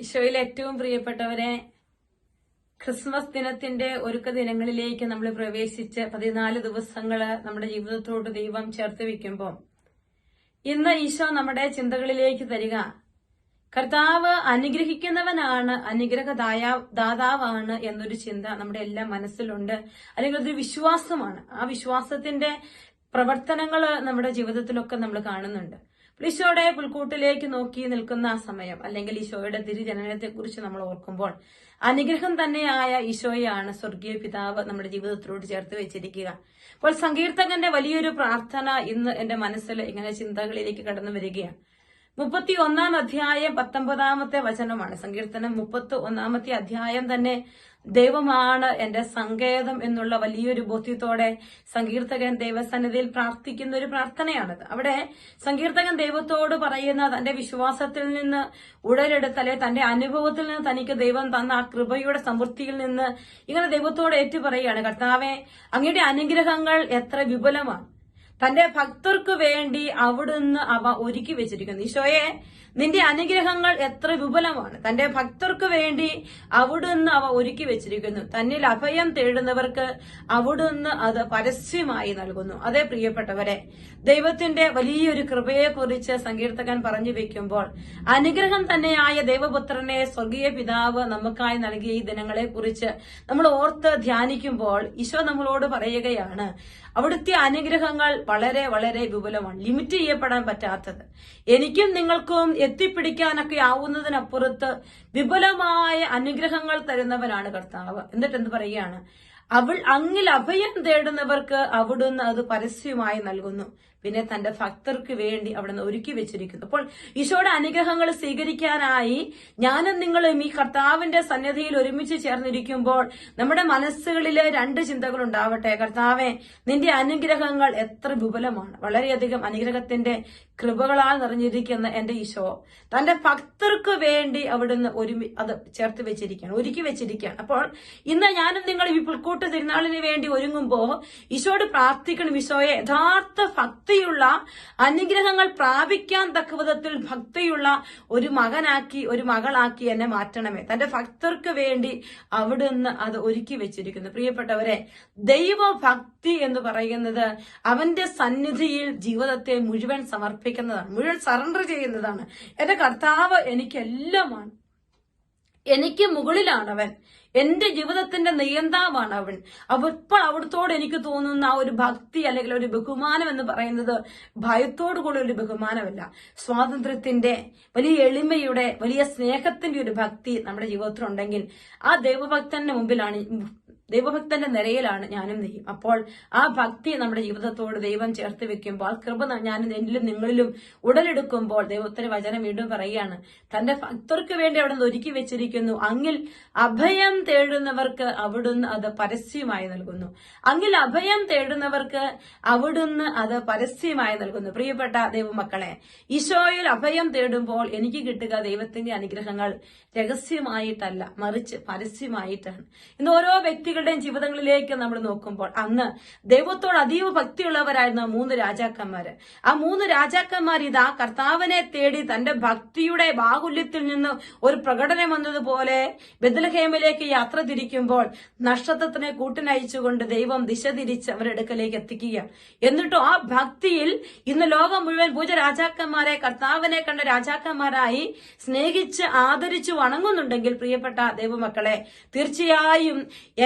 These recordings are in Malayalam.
ഈശോയിൽ ഏറ്റവും പ്രിയപ്പെട്ടവരെ, ക്രിസ്മസ് ദിനത്തിന്റെ ഒരുക്ക ദിനങ്ങളിലേക്ക് നമ്മൾ പ്രവേശിച്ച് 14 ദിവസങ്ങള് നമ്മുടെ ജീവിതത്തോട് ദൈവം ചേർത്ത് വെക്കുമ്പോൾ ഇന്ന് ഈശോ നമ്മുടെ ചിന്തകളിലേക്ക് തരിക, കർത്താവ് അനുഗ്രഹിക്കുന്നവനാണ്, ദാതാവാണ് എന്നൊരു ചിന്ത നമ്മുടെ എല്ലാ മനസ്സിലുണ്ട്. അല്ലെങ്കിൽ അതൊരു വിശ്വാസമാണ്. ആ വിശ്വാസത്തിന്റെ പ്രവർത്തനങ്ങള് നമ്മുടെ ജീവിതത്തിലൊക്കെ നമ്മൾ കാണുന്നുണ്ട്. ഈശോയുടെ പുൽക്കൂട്ടിലേക്ക് നോക്കി നിൽക്കുന്ന ആ സമയം, അല്ലെങ്കിൽ ഈശോയുടെ തിരുജനനത്തെ കുറിച്ച് നമ്മൾ ഓർക്കുമ്പോൾ അനുഗ്രഹം തന്നെയായ ഈശോയാണ് സ്വർഗീയ പിതാവ് നമ്മുടെ ജീവിതത്തിലോട്ട് ചേർത്ത് വെച്ചിരിക്കുക. അപ്പോൾ സങ്കീർത്തകന്റെ വലിയൊരു പ്രാർത്ഥന ഇന്ന് എന്റെ മനസ്സിൽ ഇങ്ങനെ ചിന്തകളിലേക്ക് കടന്നു വരികയാണ്. 31 അധ്യായം 19 വചനമാണ്. സങ്കീർത്തനം 31 അധ്യായം തന്നെ ദൈവമാണ് എന്റെ സങ്കേതം എന്നുള്ള വലിയൊരു ബോധ്യത്തോടെ സങ്കീർത്തകൻ ദൈവസന്നിധിയിൽ പ്രാർത്ഥിക്കുന്ന ഒരു പ്രാർത്ഥനയാണത്. അവിടെ സങ്കീർത്തകൻ ദൈവത്തോട് പറയുന്ന തന്റെ വിശ്വാസത്തിൽ നിന്ന് ഉടലെടുത്തല്ലെ തന്റെ അനുഭവത്തിൽ നിന്ന് തനിക്ക് ദൈവം തന്ന ആ കൃപയുടെ സമൃദ്ധിയിൽ നിന്ന് ഇങ്ങനെ ദൈവത്തോട് ഏറ്റുപറയുകയാണ്, കർത്താവേ, അങ്ങയുടെ അനുഗ്രഹങ്ങൾ എത്ര വിപുലമാണ്, തന്റെ ഭക്തർക്ക് വേണ്ടി അവിടുന്ന് അവ ഒരുക്കി വെച്ചിരിക്കുന്നു. ഈശോയെ, നിന്റെ അനുഗ്രഹങ്ങൾ എത്ര വിപുലമാണ്, തന്റെ ഭക്തർക്ക് വേണ്ടി അവിടുന്ന് അവ ഒരുക്കി വെച്ചിരിക്കുന്നു. തന്നിൽ അഭയം തേടുന്നവർക്ക് അവിടുന്ന് അത് പരസ്യമായി നൽകുന്നു. അതേ പ്രിയപ്പെട്ടവരെ, ദൈവത്തിന്റെ വലിയൊരു കൃപയെക്കുറിച്ച് സങ്കീർത്തകൻ പറഞ്ഞു വെക്കുമ്പോൾ അനുഗ്രഹം തന്നെയായ ദൈവപുത്രനെ സ്വർഗീയ പിതാവ് നമുക്കായി നൽകിയ ഈ ദിനങ്ങളെ കുറിച്ച് നമ്മൾ ഓർത്ത് ധ്യാനിക്കുമ്പോൾ ഈശോ നമ്മളോട് പറയുകയാണ്, അവിടുത്തെ അനുഗ്രഹങ്ങൾ വളരെ വളരെ വിപുലമാണ്, ലിമിറ്റ് ചെയ്യപ്പെടാൻ പറ്റാത്തത്, എനിക്കും നിങ്ങൾക്കും എത്തിപ്പിടിക്കാനൊക്കെ ആവുന്നതിനപ്പുറത്ത് വിപുലമായ അനുഗ്രഹങ്ങൾ തരുന്നവനാണ് കർത്താവ്. എന്നിട്ട് എന്ത് പറയുകയാണ്, അങ്ങിൽ അഭയം തേടുന്നവർക്ക് അവിടുന്ന് അത് പരസ്യമായി നൽകുന്നു. പിന്നെ തന്റെ ഭക്തർക്ക് വേണ്ടി അവിടുന്ന് ഒരുക്കി വെച്ചിരിക്കുന്നു. അപ്പോൾ ഈശോയുടെ അനുഗ്രഹങ്ങൾ സ്വീകരിക്കാനായി ഞാനും നിങ്ങളും ഈ കർത്താവിന്റെ സന്നിധിയിൽ ഒരുമിച്ച് ചേർന്നിരിക്കുമ്പോൾ നമ്മുടെ മനസ്സുകളിലെ 2 ചിന്തകൾ ഉണ്ടാവട്ടെ. കർത്താവെ, നിന്റെ അനുഗ്രഹങ്ങൾ എത്ര വിപുലമാണ്, വളരെയധികം അനുഗ്രഹത്തിന്റെ കൃപകളാൽ നിറഞ്ഞിരിക്കുന്ന എന്റെ ഈശോ തന്റെ ഭക്തർക്ക് വേണ്ടി അവിടുന്ന് അത് ചേർത്ത് വെച്ചിരിക്കുകയാണ്, ഒരുക്കി വെച്ചിരിക്കുകയാണ്. അപ്പോൾ ഇന്ന് ഞാനും നിങ്ങൾ ഈ പുൽക്കൂട്ട് തിരുനാളിന് വേണ്ടി ഒരുങ്ങുമ്പോൾ ഈശോയോട് പ്രാർത്ഥിക്കണം, ഈശോയെ, യഥാർത്ഥ ഭക്തിയുള്ള അനുഗ്രഹങ്ങൾ പ്രാപിക്കാൻ തക്ക വിധത്തിൽ ഭക്തിയുള്ള ഒരു മകനാക്കി, ഒരു മകളാക്കി എന്നെ മാറ്റണമേ. തന്റെ ഭക്തർക്ക് വേണ്ടി അവിടുന്ന് അത് ഒരുക്കി വെച്ചിരിക്കുന്നു. പ്രിയപ്പെട്ടവരെ, ദൈവഭക്തി എന്ന് പറയുന്നത് അവന്റെ സന്നിധിയിൽ ജീവിതത്തെ മുഴുവൻ സമർപ്പിക്കുന്നതാണ്, മുഴുവൻ സറണ്ടർ ചെയ്യുന്നതാണ്. എന്റെ കർത്താവ് എനിക്കെല്ലാമാണ്, എനിക്ക് മുകളിലാണവൻ, എന്റെ ജീവിതത്തിന്റെ നിയന്താവാണ് അവൻ. ഇപ്പോൾ അവിടത്തോട് എനിക്ക് തോന്നുന്ന ആ ഒരു ഭക്തി അല്ലെങ്കിൽ ഒരു ബഹുമാനം എന്ന് പറയുന്നത് ഭയത്തോടു കൂടി ഒരു ബഹുമാനമല്ല, സ്വാതന്ത്ര്യത്തിന്റെ, വലിയ എളിമയുടെ, വലിയ സ്നേഹത്തിന്റെ ഒരു ഭക്തി നമ്മുടെ ജീവിതത്തിലുണ്ടെങ്കിൽ ആ ദൈവഭക്തന്റെ നിരയിലാണ് ഞാനും നീയും. അപ്പോൾ ആ ഭക്തി നമ്മുടെ ജീവിതത്തോട് ദൈവം ചേർത്ത് വെക്കുമ്പോൾ, കൃപ ഞാനും എന്നിലും നിങ്ങളിലും ഉടലെടുക്കുമ്പോൾ ദൈവത്തിന്റെ വചനം വീണ്ടും പറയുകയാണ്, തന്റെ ഭക്തർക്ക് വേണ്ടി അവിടെ നിന്ന് ഒരുക്കി വെച്ചിരിക്കുന്നു. അങ്ങിൽ അഭയം തേടുന്നവർക്ക് അവിടുന്ന് അത് പരസ്യമായി നൽകുന്നു. അങ്ങിൽ അഭയം തേടുന്നവർക്ക് അവിടുന്ന് അത് പരസ്യമായി നൽകുന്നു. പ്രിയപ്പെട്ട ദൈവമക്കളെ, ഈശോയിൽ അഭയം തേടുമ്പോൾ എനിക്ക് കിട്ടുക ദൈവത്തിന്റെ അനുഗ്രഹങ്ങൾ രഹസ്യമായിട്ടല്ല, മറിച്ച് പരസ്യമായിട്ടാണ്. ഇന്ന് ഓരോ വ്യക്തികളുടെയും ജീവിതങ്ങളിലേക്ക് നമ്മൾ നോക്കുമ്പോൾ, അന്ന് ദൈവത്തോട് അതീവ ഭക്തിയുള്ളവരായിരുന്ന 3 രാജാക്കന്മാര്, ആ 3 രാജാക്കന്മാർ ഇതാ കർത്താവിനെ തേടി തന്റെ ഭക്തിയുടെ ബാഹുല്യത്തിൽ നിന്ന് ഒരു പ്രകടനം വന്നതുപോലെ ബെത്ലഹേമിലേക്ക് യാത്ര തിരിക്കുമ്പോൾ നക്ഷത്രത്തിനെ കൂട്ടിനയച്ചുകൊണ്ട് ദൈവം ദിശ തിരിച്ച് അവരുടെ അടുക്കലേക്ക് എത്തിക്കുകയാണ്. എന്നിട്ടും ആ ഭക്തിയിൽ ഇന്ന് ലോകം മുഴുവൻ പൂജ രാജാക്കന്മാരെ കർത്താവിനെ കണ്ട രാജാക്കന്മാരായി സ്നേഹിച്ച് ആദരിച്ചു വണങ്ങുന്നുണ്ടെങ്കിൽ, പ്രിയപ്പെട്ട ദൈവമക്കളെ, തീർച്ചയായും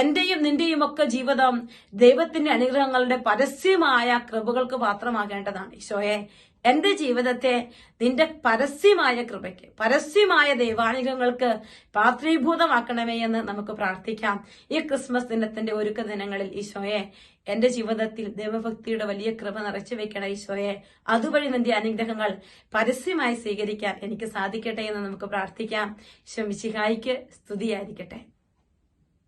എന്റെയും നിന്റെയും ഒക്കെ ജീവിതം ദൈവത്തിന്റെ അനുഗ്രഹങ്ങളുടെ പരസ്യമായ കൃപകൾക്ക് പാത്രമാകേണ്ടതാണ്. ഈശോയെ, എന്റെ ജീവിതത്തെ നിന്റെ പരസ്യമായ കൃപയ്ക്ക്, പരസ്യമായ ദൈവാനുഗ്രഹങ്ങൾക്ക് പാത്രീഭൂതമാക്കണമേ എന്ന് നമുക്ക് പ്രാർത്ഥിക്കാം. ഈ ക്രിസ്മസ് ദിനത്തിന്റെ ഒരുക്ക ദിനങ്ങളിൽ ഈശോയെ, എന്റെ ജീവിതത്തിൽ ദൈവഭക്തിയുടെ വലിയ കൃപ നിറച്ചു വെക്കണ ഈശോയെ, അതുവഴി നിന്റെ അനുഗ്രഹങ്ങൾ പരസ്യമായി സ്വീകരിക്കാൻ എനിക്ക് സാധിക്കട്ടെ എന്ന് നമുക്ക് പ്രാർത്ഥിക്കാം. ഈശോ മിശിഹായിക്ക് സ്തുതിയായിരിക്കട്ടെ.